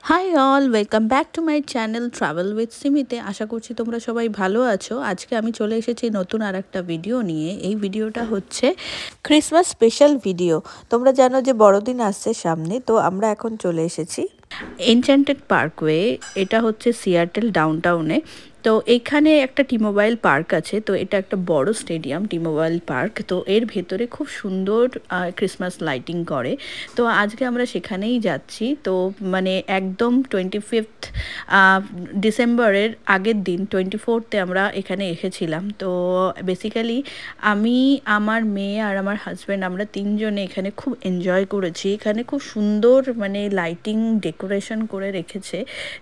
High all, welcome back to my channel travel with সিমিতে। আশা করছি তোমরা সবাই ভালো আছো। আজকে আমি চলে এসেছি নতুন আর একটা ভিডিও নিয়ে। এই ভিডিওটা হচ্ছে ক্রিসমাস স্পেশাল ভিডিও। তোমরা জানো যে বড়দিন আসছে সামনে, তো আমরা এখন চলে এসেছি এনচ্যান্টেড পার্কওয়ে। এটা হচ্ছে সিয়াটেল ডাউনটাউনে। তো এখানে একটা টি-মোবাইল পার্ক আছে। তো এটা একটা বড় স্টেডিয়াম, টি-মোবাইল পার্ক। তো এর ভেতরে খুব সুন্দর ক্রিসমাস লাইটিং করে। তো আজকে আমরা সেখানেই যাচ্ছি। তো মানে একদম 25th ডিসেম্বরের আগের দিন 24th আমরা এখানে এসেছিলাম। তো বেসিক্যালি আমি, আমার মেয়ে আর আমার হাজব্যান্ড, আমরা তিনজনে এখানে খুব এনজয় করেছি। এখানে খুব সুন্দর মানে লাইটিং ডেকোরেশন করে রেখেছে,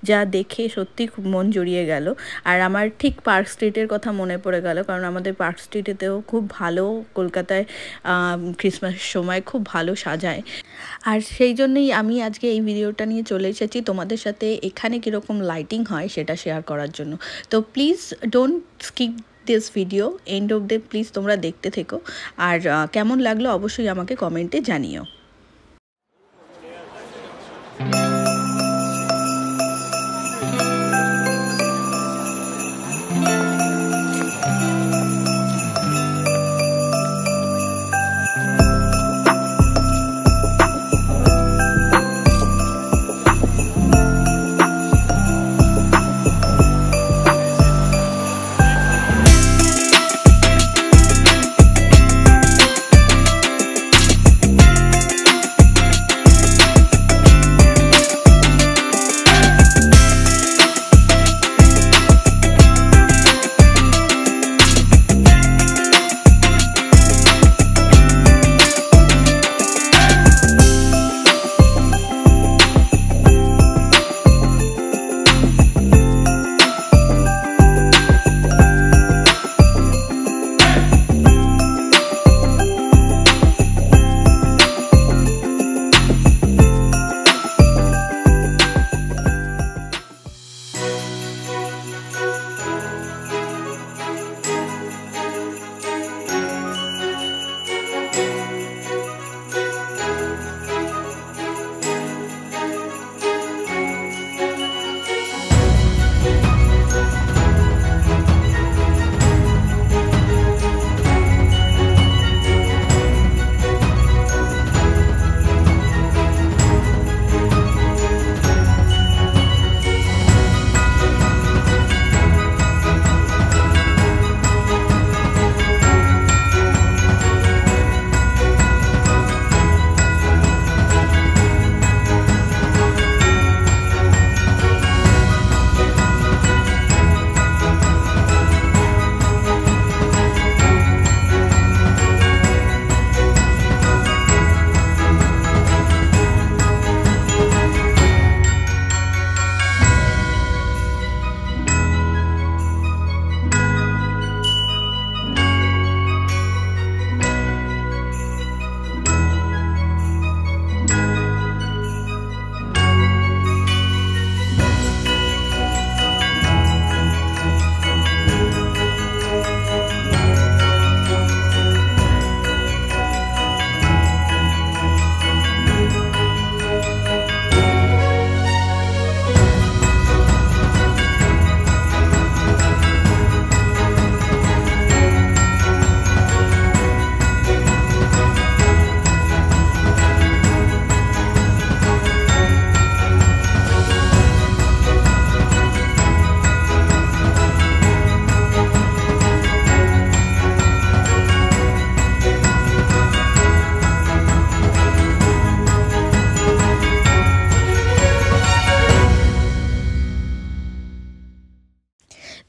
যা দেখে সত্যি খুব মন জুড়িয়ে গেল। আর আমার ঠিক পার্ক স্ট্রিটের কথা মনে পড়ে গেল, কারণ আমাদের পার্ক স্ট্রিটেতেও খুব ভালো, কলকাতায় ক্রিসমাসের সময় খুব ভালো সাজায়। আর সেই জন্যই আমি আজকে এই ভিডিওটা নিয়ে চলে এসেছি তোমাদের সাথে এখানে কীরকম লাইটিং হয় সেটা শেয়ার করার জন্য। তো please don't skip this video, end of the please তোমরা দেখতে থেকো। আর কেমন লাগলো অবশ্যই আমাকে কমেন্টে জানিও।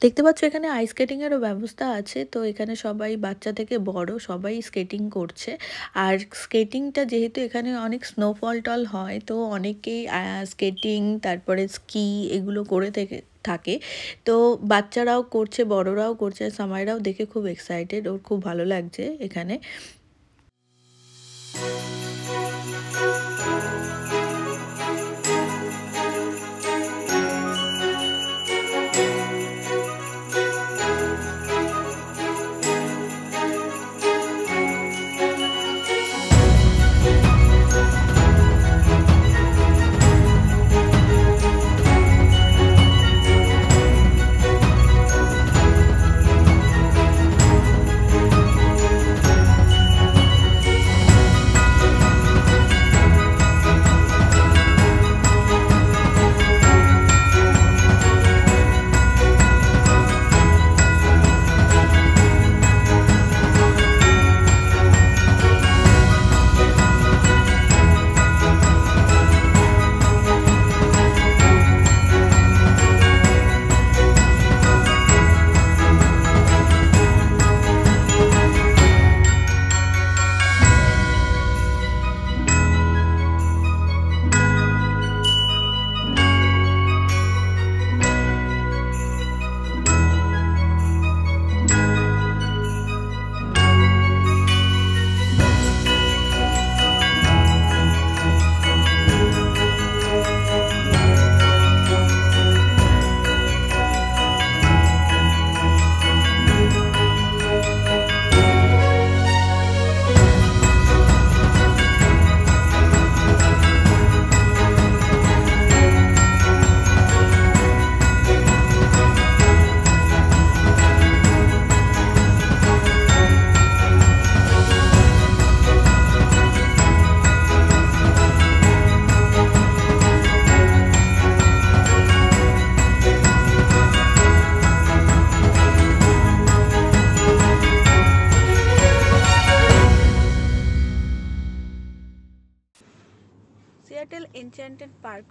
দেখতে পাচ্ছ এখানে আইস স্কেটিংয়েরও ব্যবস্থা আছে। তো এখানে সবাই, বাচ্চা থেকে বড় সবাই স্কেটিং করছে। আর স্কেটিংটা যেহেতু এখানে অনেক স্নোফল টল হয়, তো অনেকেই স্কেটিং, তারপরে স্কি এগুলো করে থাকে। তো বাচ্চারাও করছে, বড়রাও করছে। সামাইরাও দেখে খুব এক্সাইটেড, ওর খুব ভালো লাগছে এখানে।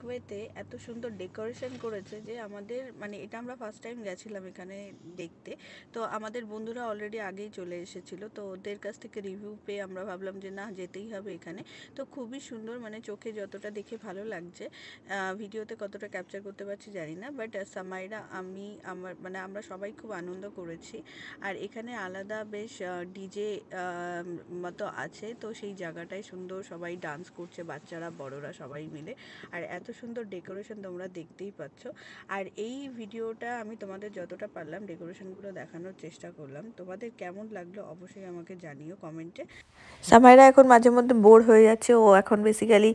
ওয়েতে এত সুন্দর ডেকোরেশন করেছে যে আমাদের মানে এটা আমরা ফার্স্ট টাইম গেছিলাম এখানে দেখতে। তো আমাদের বন্ধুরা অলরেডি আগেই চলে এসেছিলো, তো ওদের কাছ থেকে রিভিউ পেয়ে আমরা ভাবলাম যে না, যেতেই হবে এখানে। তো খুবই সুন্দর, মানে চোখে যতটা দেখে ভালো লাগছে, ভিডিওতে কতটা ক্যাপচার করতে পারছি জানি না, বাট সামাইরা আমরা সবাই খুব আনন্দ করেছি। আর এখানে আলাদা বেশ ডিজে মতো আছে, তো সেই জায়গাটায় সুন্দর সবাই ডান্স করছে, বাচ্চারা বড়রা সবাই মিলে। আর এত সুন্দর ডেকোরেশন তোমরা দেখতেই পাচ্ছ। আর এই ভিডিওটা আমি তোমাদের যতটা পারলাম ডেকোরেশনগুলো দেখানোর চেষ্টা করলাম। তোমাদের কেমন লাগলো অবশ্যই আমাকে জানিও কমেন্টে। সামাইরা এখন মাঝে মধ্যে বোর হয়ে যাচ্ছে। ও এখন বেসিক্যালি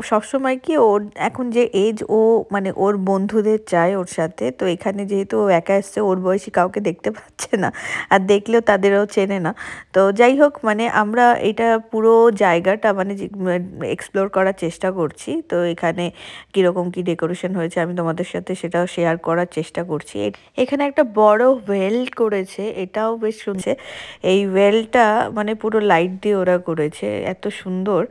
সবসময় কি ওর এখন যে এজ, ও মানে ওর বন্ধুদের চায় ওর সাথে। তো এখানে যেহেতু ও একা এসছে, ওর বয়সী কাউকে দেখতে পাচ্ছে না, আর দেখলেও তাদেরও চেনে না। তো যাই হোক, মানে আমরা এটা পুরো জায়গাটা মানে এক্সপ্লোর করার চেষ্টা করছি। তো এখানে কীরকম কী ডেকোরেশন হয়েছে আমি তোমাদের সাথে সেটাও শেয়ার করার চেষ্টা করছি। এখানে একটা বড় ওয়েল করেছে, এটাও বেশ শুনছে। এই ওয়েলটা মানে পুরো লাইট দিয়ে ওরা করেছে, এত সুন্দর।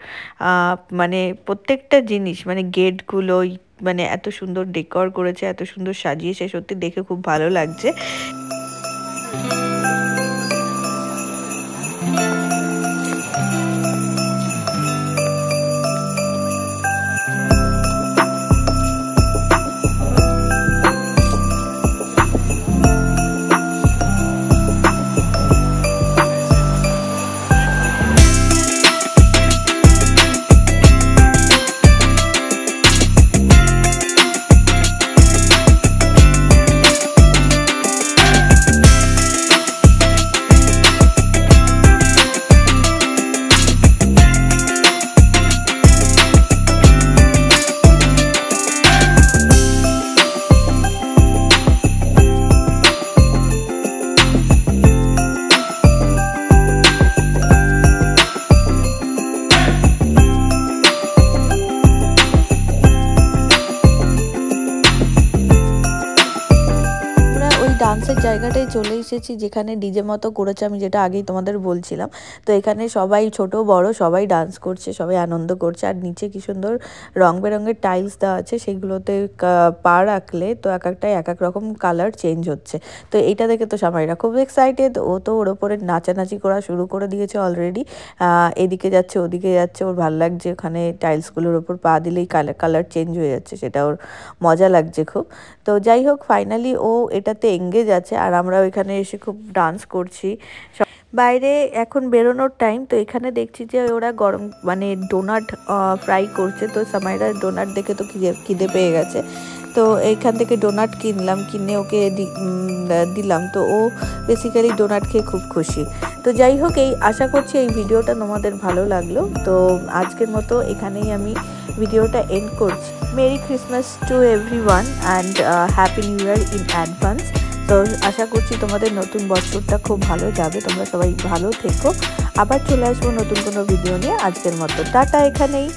মানে প্রত্যেকটা জিনিস মানে গেটগুলো মানে এত সুন্দর ডেকোর করেছে, এত সুন্দর সাজিয়েছে, সত্যি দেখে খুব ভালো লাগছে। ডান্সের জায়গাটায় চলে এসেছি যেখানে ডিজে মতো করেছে, আমি যেটা আগেই তোমাদের বলছিলাম। তো এখানে সবাই ছোট বড় সবাই ডান্স করছে, সবাই আনন্দ করছে। আর নিচে কি সুন্দর রং বেরঙের টাইলস দেওয়া আছে, সেগুলোতে পা রাখলে তো এক একটাই এক এক রকম কালার চেঞ্জ হচ্ছে। তো এইটা দেখে তো সামাইরা খুব এক্সাইটেড। ও তো ওর ওপরে নাচানাচি করা শুরু করে দিয়েছে অলরেডি। এদিকে যাচ্ছে ওদিকে যাচ্ছে, ওর ভালো লাগছে। ওখানে টাইলসগুলোর ওপর পা দিলেই কালার চেঞ্জ হয়ে যাচ্ছে, সেটা ওর মজা লাগছে খুব। তো যাই হোক, ফাইনালি ও এটাতে এঙ্গেজ আছে, আর আমরা ওইখানে এসে খুব ডান্স করছি। বাইরে এখন বেরোনোর টাইম, তো এখানে দেখছি যে ওরা গরম মানে ডোনাট ফ্রাই করছে। তো সামাইরা ডোনাট দেখে তো খিদে পেয়ে গেছে, তো এইখান থেকে ডোনাট কিনে ওকে দিলাম। তো ও বেসিক্যালি ডোনাট খেয়ে খুব খুশি। তো যাই হোক, আশা করছি এই ভিডিওটা তোমাদের ভালো লাগলো। তো আজকের মতো এখানেই আমি ভিডিওটা এন্ড করছি। Merry Christmas to everyone and happy new year in advance. তো আশা করছি তোমাদের নতুন বছরটা খুব ভালো যাবে, তোমরা সবাই ভালো থেকো। আবার চলে আসবো নতুন কোনো ভিডিও নিয়ে। আজকের মতো টাটা এখানেই।